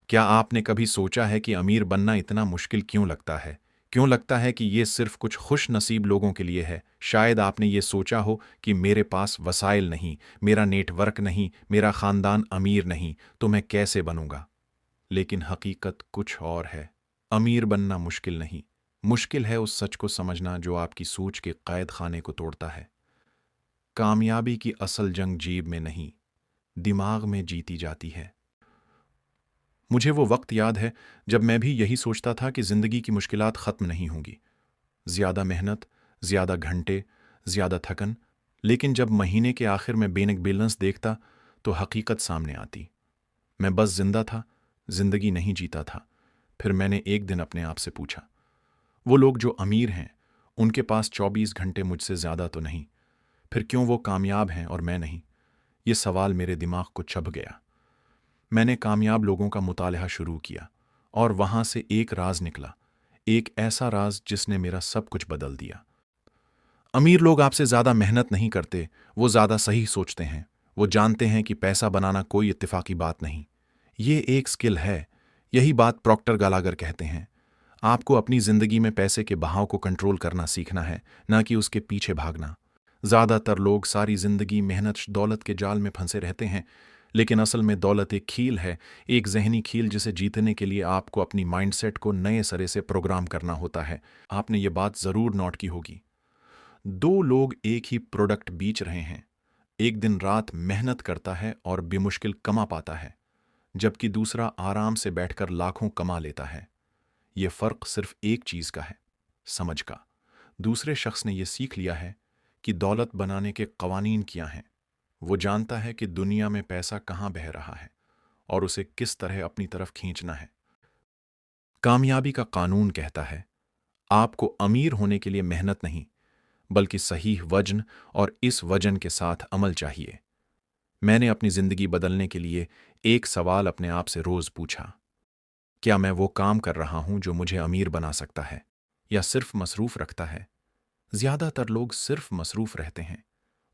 क्या आपने कभी सोचा है कि अमीर बनना इतना मुश्किल क्यों लगता है? क्यों लगता है कि ये सिर्फ कुछ खुश नसीब लोगों के लिए है? शायद आपने ये सोचा हो कि मेरे पास वसाइल नहीं, मेरा नेटवर्क नहीं, मेरा खानदान अमीर नहीं, तो मैं कैसे बनूंगा? लेकिन हकीकत कुछ और है। अमीर बनना मुश्किल नहीं। मुश्किल है उस सच को समझना जो आपकी सोच के कैद खाने को तोड़ता है। कामयाबी की असल जंग जेब में नहीं, दिमाग में जीती जाती है। मुझे वो वक्त याद है जब मैं भी यही सोचता था कि जिंदगी की मुश्किलात खत्म नहीं होंगी। ज्यादा मेहनत, ज्यादा घंटे, ज्यादा थकन। लेकिन जब महीने के आखिर में बेनिक बैलेंस देखता तो हकीकत सामने आती। मैं बस जिंदा था, जिंदगी नहीं जीता था। फिर मैंने एक दिन अपने आप से पूछा, वो लोग जो अमीर हैं, उनके पास 24 घंटे मुझसे ज्यादा तो नहीं, फिर क्यों वो कामयाब हैं और मैं नहीं? ये सवाल मेरे दिमाग को छप गया। मैंने कामयाब लोगों का मुतालिहा शुरू किया और वहां से एक राज निकला। एक ऐसा राज जिसने मेरा सब कुछ बदल दिया। अमीर लोग आपसे ज्यादा मेहनत नहीं करते, वो ज्यादा सही सोचते हैं। वो जानते हैं कि पैसा बनाना कोई इत्तेफाकी बात नहीं, ये एक स्किल है। यही बात प्रॉक्टर गालागर कहते हैं। आपको अपनी जिंदगी में पैसे के बहाव को कंट्रोल करना सीखना है, ना कि उसके पीछे भागना। ज्यादातर लोग सारी जिंदगी मेहनत दौलत के जाल में फंसे रहते हैं, लेकिन असल में दौलत एक खील है, एक जहनी खील जिसे जीतने के लिए आपको अपनी माइंडसेट को नए सिरे से प्रोग्राम करना होता है। आपने ये बात जरूर नोट की होगी। दो लोग एक ही प्रोडक्ट बेच रहे हैं। एक दिन रात मेहनत करता है और बेमुश्किल कमा पाता है, जबकि दूसरा आराम से बैठकर लाखों कमा लेता है। यह फर्क सिर्फ एक चीज का है, समझ का। दूसरे शख्स ने यह सीख लिया है कि दौलत बनाने के कवानीन क्या हैं। वो जानता है कि दुनिया में पैसा कहाँ बह रहा है और उसे किस तरह अपनी तरफ खींचना है। कामयाबी का कानून कहता है, आपको अमीर होने के लिए मेहनत नहीं, बल्कि सही वजन और इस वजन के साथ अमल चाहिए। मैंने अपनी जिंदगी बदलने के लिए एक सवाल अपने आप से रोज पूछा, क्या मैं वो काम कर रहा हूं जो मुझे अमीर बना सकता है, या सिर्फ मसरूफ रखता है? ज्यादातर लोग सिर्फ मसरूफ रहते हैं।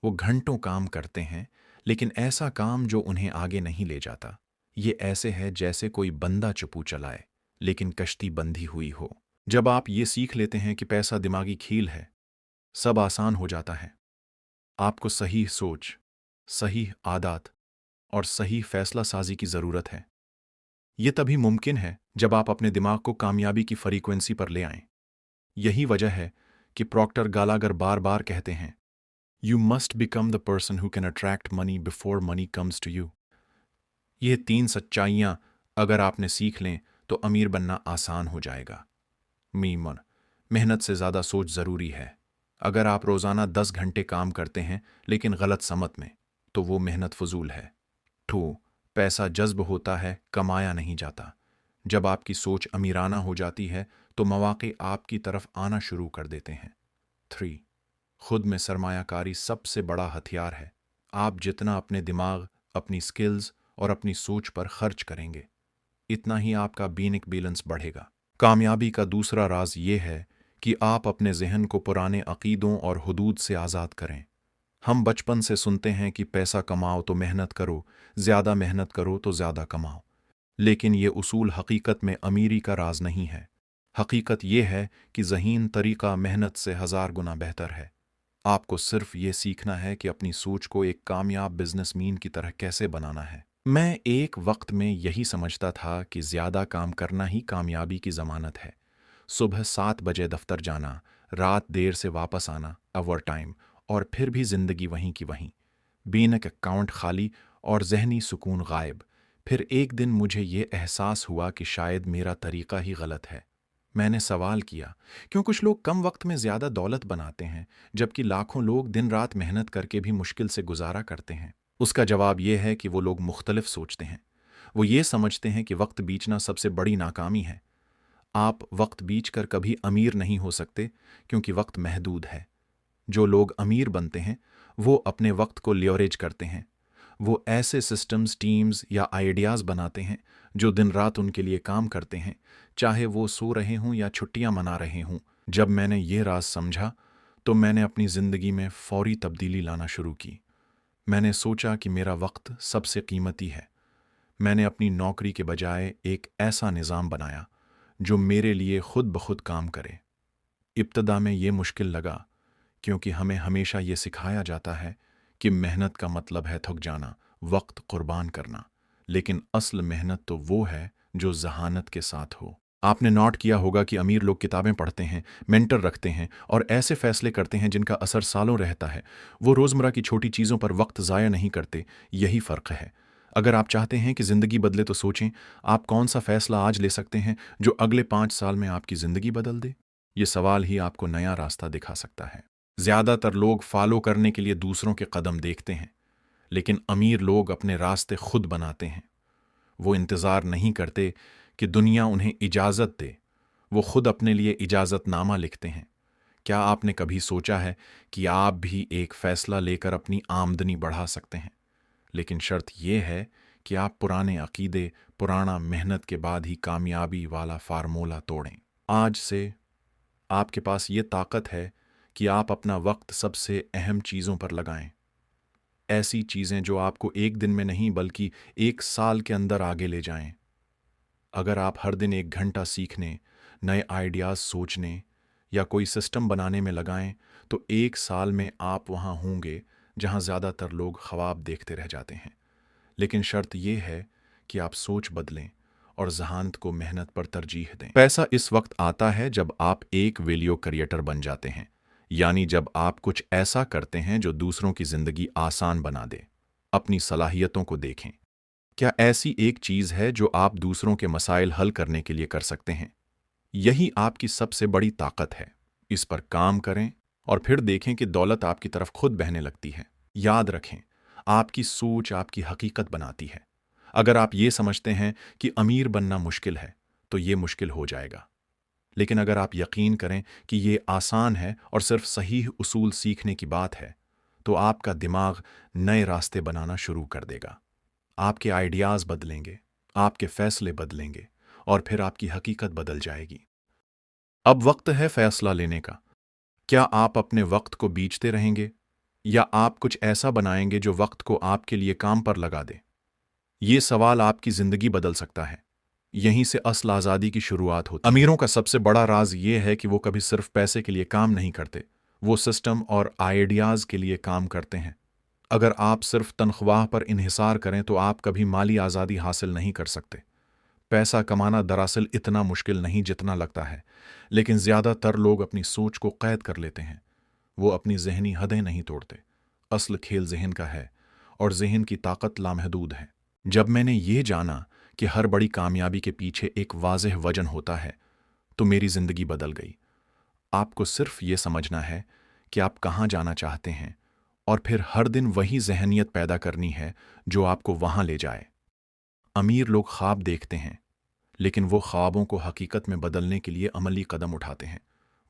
वो घंटों काम करते हैं, लेकिन ऐसा काम जो उन्हें आगे नहीं ले जाता। ये ऐसे है जैसे कोई बंदा चप्पू चलाए, लेकिन कश्ती बंधी हुई हो। जब आप ये सीख लेते हैं कि पैसा दिमागी खेल है, सब आसान हो जाता है। आपको सही सोच, सही आदत और सही फैसला साजी की जरूरत है। ये तभी मुमकिन है जब आप अपने दिमाग को कामयाबी की फ्रीक्वेंसी पर ले आएं। यही वजह है कि प्रॉक्टर गालागर बार बार कहते हैं, you must become the person who can attract money before money comes to you. ये तीन सच्चाइयां अगर आपने सीख लें तो अमीर बनना आसान हो जाएगा। मीमन, मेहनत से ज्यादा सोच जरूरी है। अगर आप रोजाना 10 घंटे काम करते हैं लेकिन गलत समत में, तो वो मेहनत फजूल है। टू, पैसा जज्ब होता है, कमाया नहीं जाता। जब आपकी सोच अमीराना हो जाती है तो मौके आपकी तरफ आना शुरू कर देते हैं। थ्री, खुद में सरमायाकारी सबसे बड़ा हथियार है। आप जितना अपने दिमाग, अपनी स्किल्स और अपनी सोच पर खर्च करेंगे, इतना ही आपका बीनिक बैलेंस बढ़ेगा। कामयाबी का दूसरा राज ये है कि आप अपने जहन को पुराने अकीदों और हुदूद से आज़ाद करें। हम बचपन से सुनते हैं कि पैसा कमाओ तो मेहनत करो, ज्यादा मेहनत करो तो ज्यादा कमाओ। लेकिन ये उसूल हकीकत में अमीरी का राज नहीं है। हकीकत यह है कि ज़हीन तरीका मेहनत से 1000 गुना बेहतर है। आपको सिर्फ ये सीखना है कि अपनी सोच को एक कामयाब बिजनेसमैन की तरह कैसे बनाना है। मैं एक वक्त में यही समझता था कि ज्यादा काम करना ही कामयाबी की जमानत है। सुबह 7 बजे दफ्तर जाना, रात देर से वापस आना, ओवर टाइम, और फिर भी जिंदगी वहीं की वहीं। बीनक अकाउंट खाली और जहनी सुकून गायब। फिर एक दिन मुझे ये एहसास हुआ कि शायद मेरा तरीका ही गलत है। मैंने सवाल किया, क्यों कुछ लोग कम वक्त में ज्यादा दौलत बनाते हैं, जबकि लाखों लोग दिन रात मेहनत करके भी मुश्किल से गुजारा करते हैं? उसका जवाब यह है कि वो लोग मुख्तलिफ सोचते हैं। वो ये समझते हैं कि वक्त बीतना सबसे बड़ी नाकामी है। आप वक्त बीच कर कभी अमीर नहीं हो सकते, क्योंकि वक्त महदूद है। जो लोग अमीर बनते हैं वो अपने वक्त को ल्योरेज करते हैं। वो ऐसे सिस्टम्स, टीम्स या आइडियाज़ बनाते हैं जो दिन रात उनके लिए काम करते हैं, चाहे वो सो रहे हों या छुट्टियां मना रहे हों। जब मैंने ये राज समझा तो मैंने अपनी ज़िंदगी में फौरी तब्दीली लाना शुरू की। मैंने सोचा कि मेरा वक्त सबसे कीमती है। मैंने अपनी नौकरी के बजाय एक ऐसा निज़ाम बनाया जो मेरे लिए खुद ब खुद काम करे। इब्तदा में ये मुश्किल लगा, क्योंकि हमें हमेशा ये सिखाया जाता है कि मेहनत का मतलब है थक जाना, वक्त कुर्बान करना। लेकिन असल मेहनत तो वो है जो जहानत के साथ हो। आपने नोट किया होगा कि अमीर लोग किताबें पढ़ते हैं, मेंटर रखते हैं और ऐसे फैसले करते हैं जिनका असर सालों रहता है। वो रोज़मर्रा की छोटी चीज़ों पर वक्त ज़ाया नहीं करते। यही फ़र्क है। अगर आप चाहते हैं कि ज़िंदगी बदले तो सोचें, आप कौन सा फ़ैसला आज ले सकते हैं जो अगले 5 साल में आपकी ज़िंदगी बदल दे। ये सवाल ही आपको नया रास्ता दिखा सकता है। ज़्यादातर लोग फॉलो करने के लिए दूसरों के कदम देखते हैं, लेकिन अमीर लोग अपने रास्ते खुद बनाते हैं। वो इंतज़ार नहीं करते कि दुनिया उन्हें इजाज़त दे, वो खुद अपने लिए इजाज़तनामा लिखते हैं। क्या आपने कभी सोचा है कि आप भी एक फ़ैसला लेकर अपनी आमदनी बढ़ा सकते हैं? लेकिन शर्त यह है कि आप पुराने अकीदे, पुराना मेहनत के बाद ही कामयाबी वाला फार्मूला तोड़ें। आज से आपके पास ये ताकत है कि आप अपना वक्त सबसे अहम चीज़ों पर लगाएं। ऐसी चीज़ें जो आपको एक दिन में नहीं बल्कि 1 साल के अंदर आगे ले जाएं। अगर आप हर दिन 1 घंटा सीखने, नए आइडियाज़ सोचने या कोई सिस्टम बनाने में लगाएं, तो 1 साल में आप वहाँ होंगे जहाँ ज़्यादातर लोग ख्वाब देखते रह जाते हैं। लेकिन शर्त यह है कि आप सोच बदलें और जहानत को मेहनत पर तरजीह दें। पैसा इस वक्त आता है जब आप एक वैल्यू क्रिएटर बन जाते हैं, यानी जब आप कुछ ऐसा करते हैं जो दूसरों की जिंदगी आसान बना दे। अपनी सलाहियतों को देखें। क्या ऐसी एक चीज है जो आप दूसरों के मसाइल हल करने के लिए कर सकते हैं? यही आपकी सबसे बड़ी ताकत है। इस पर काम करें और फिर देखें कि दौलत आपकी तरफ खुद बहने लगती है। याद रखें, आपकी सोच आपकी हकीकत बनाती है। अगर आप ये समझते हैं कि अमीर बनना मुश्किल है, तो ये मुश्किल हो जाएगा। लेकिन अगर आप यकीन करें कि ये आसान है और सिर्फ सही उसूल सीखने की बात है, तो आपका दिमाग नए रास्ते बनाना शुरू कर देगा। आपके आइडियाज़ बदलेंगे, आपके फैसले बदलेंगे और फिर आपकी हकीकत बदल जाएगी। अब वक्त है फैसला लेने का। क्या आप अपने वक्त को बीचते रहेंगे या आप कुछ ऐसा बनाएंगे जो वक्त को आपके लिए काम पर लगा दे? ये सवाल आपकी जिंदगी बदल सकता है। यहीं से असल आज़ादी की शुरुआत होती है। अमीरों का सबसे बड़ा राज ये है कि वो कभी सिर्फ पैसे के लिए काम नहीं करते, वो सिस्टम और आइडियाज़ के लिए काम करते हैं। अगर आप सिर्फ तनख्वाह पर इन्हिसार करें तो आप कभी माली आज़ादी हासिल नहीं कर सकते। पैसा कमाना दरअसल इतना मुश्किल नहीं जितना लगता है, लेकिन ज़्यादातर लोग अपनी सोच को कैद कर लेते हैं। वो अपनी जहनी हदें नहीं तोड़ते। असल खेल जहन का है और जहन की ताकत लामहदूद है। जब मैंने ये जाना कि हर बड़ी कामयाबी के पीछे एक वाज़ेह वजन होता है, तो मेरी ज़िंदगी बदल गई। आपको सिर्फ ये समझना है कि आप कहाँ जाना चाहते हैं और फिर हर दिन वही जहनियत पैदा करनी है जो आपको वहाँ ले जाए। अमीर लोग ख्वाब देखते हैं, लेकिन वो ख्वाबों को हकीकत में बदलने के लिए अमली कदम उठाते हैं।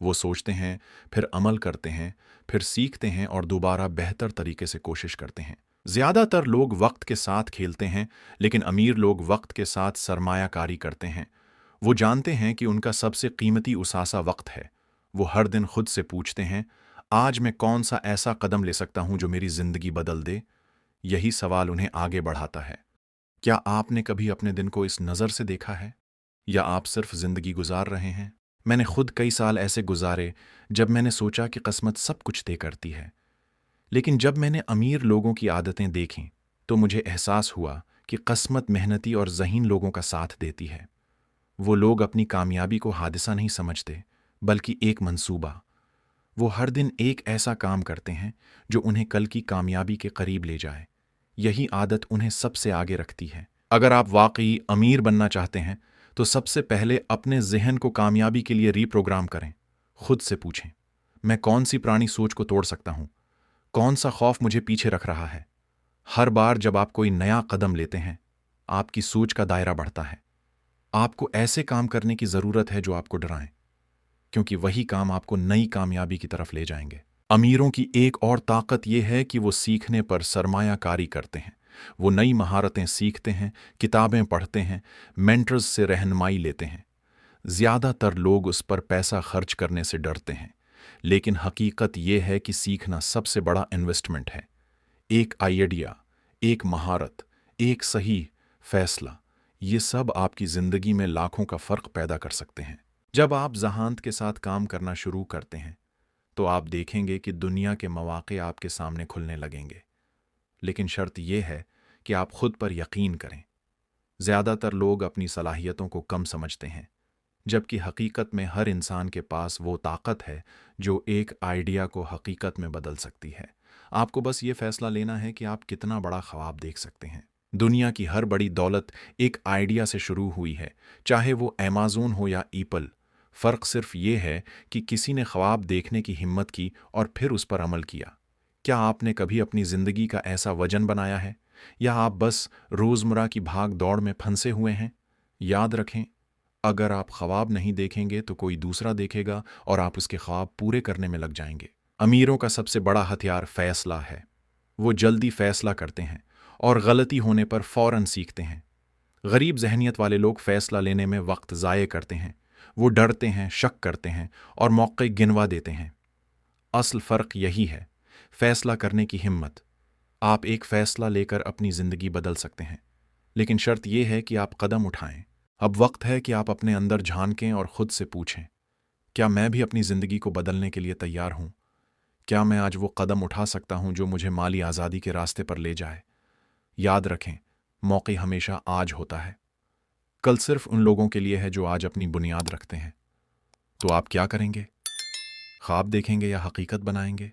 वो सोचते हैं, फिर अमल करते हैं, फिर सीखते हैं और दोबारा बेहतर तरीके से कोशिश करते हैं। ज़्यादातर लोग वक्त के साथ खेलते हैं, लेकिन अमीर लोग वक्त के साथ सरमायाकारी करते हैं। वो जानते हैं कि उनका सबसे कीमती उसासा वक्त है। वो हर दिन खुद से पूछते हैं, आज मैं कौन सा ऐसा कदम ले सकता हूं जो मेरी जिंदगी बदल दे? यही सवाल उन्हें आगे बढ़ाता है। क्या आपने कभी अपने दिन को इस नज़र से देखा है, या आप सिर्फ जिंदगी गुजार रहे हैं? मैंने खुद कई साल ऐसे गुजारे जब मैंने सोचा कि किस्मत सब कुछ तय करती है। लेकिन जब मैंने अमीर लोगों की आदतें देखीं, तो मुझे एहसास हुआ कि किस्मत मेहनती और ज़हीन लोगों का साथ देती है। वो लोग अपनी कामयाबी को हादसा नहीं समझते, बल्कि एक मंसूबा। वो हर दिन एक ऐसा काम करते हैं जो उन्हें कल की कामयाबी के करीब ले जाए। यही आदत उन्हें सबसे आगे रखती है। अगर आप वाकई अमीर बनना चाहते हैं, तो सबसे पहले अपने जहन को कामयाबी के लिए रीप्रोग्राम करें। खुद से पूछें, मैं कौन सी पुरानी सोच को तोड़ सकता हूं? कौन सा खौफ मुझे पीछे रख रहा है? हर बार जब आप कोई नया कदम लेते हैं, आपकी सोच का दायरा बढ़ता है। आपको ऐसे काम करने की जरूरत है जो आपको डराएं, क्योंकि वही काम आपको नई कामयाबी की तरफ ले जाएंगे। अमीरों की एक और ताकत यह है कि वो सीखने पर सरमायाकारी करते हैं। वो नई महारतें सीखते हैं, किताबें पढ़ते हैं, मेंटर्स से रहनुमाई लेते हैं। ज़्यादातर लोग उस पर पैसा खर्च करने से डरते हैं, लेकिन हकीकत यह है कि सीखना सबसे बड़ा इन्वेस्टमेंट है। एक आइडिया, एक महारत, एक सही फैसला, ये सब आपकी जिंदगी में लाखों का फर्क पैदा कर सकते हैं। जब आप जहानत के साथ काम करना शुरू करते हैं तो आप देखेंगे कि दुनिया के मौके आपके सामने खुलने लगेंगे। लेकिन शर्त यह है कि आप खुद पर यकीन करें। ज़्यादातर लोग अपनी सलाहियतों को कम समझते हैं, जबकि हकीकत में हर इंसान के पास वो ताकत है जो एक आइडिया को हकीकत में बदल सकती है। आपको बस ये फैसला लेना है कि आप कितना बड़ा ख्वाब देख सकते हैं। दुनिया की हर बड़ी दौलत एक आइडिया से शुरू हुई है, चाहे वो अमेज़न हो या एप्पल। फ़र्क सिर्फ ये है कि किसी ने ख्वाब देखने की हिम्मत की और फिर उस पर अमल किया। क्या आपने कभी अपनी ज़िंदगी का ऐसा वजन बनाया है, या आप बस रोज़मर्रा की भाग दौड़ में फंसे हुए हैं? याद रखें, अगर आप ख्वाब नहीं देखेंगे तो कोई दूसरा देखेगा और आप उसके ख्वाब पूरे करने में लग जाएंगे। अमीरों का सबसे बड़ा हथियार फैसला है। वो जल्दी फैसला करते हैं और गलती होने पर फौरन सीखते हैं। गरीब जहनियत वाले लोग फैसला लेने में वक्त ज़ाये करते हैं। वो डरते हैं, शक करते हैं और मौके गिनवा देते हैं। असल फ़र्क यही है, फैसला करने की हिम्मत। आप एक फैसला लेकर अपनी ज़िंदगी बदल सकते हैं, लेकिन शर्त यह है कि आप कदम उठाएं। अब वक्त है कि आप अपने अंदर झांकें और खुद से पूछें, क्या मैं भी अपनी ज़िंदगी को बदलने के लिए तैयार हूं? क्या मैं आज वो कदम उठा सकता हूं जो मुझे माली आज़ादी के रास्ते पर ले जाए? याद रखें, मौके हमेशा आज होता है। कल सिर्फ उन लोगों के लिए है जो आज अपनी बुनियाद रखते हैं। तो आप क्या करेंगे? ख्वाब देखेंगे या हकीकत बनाएंगे?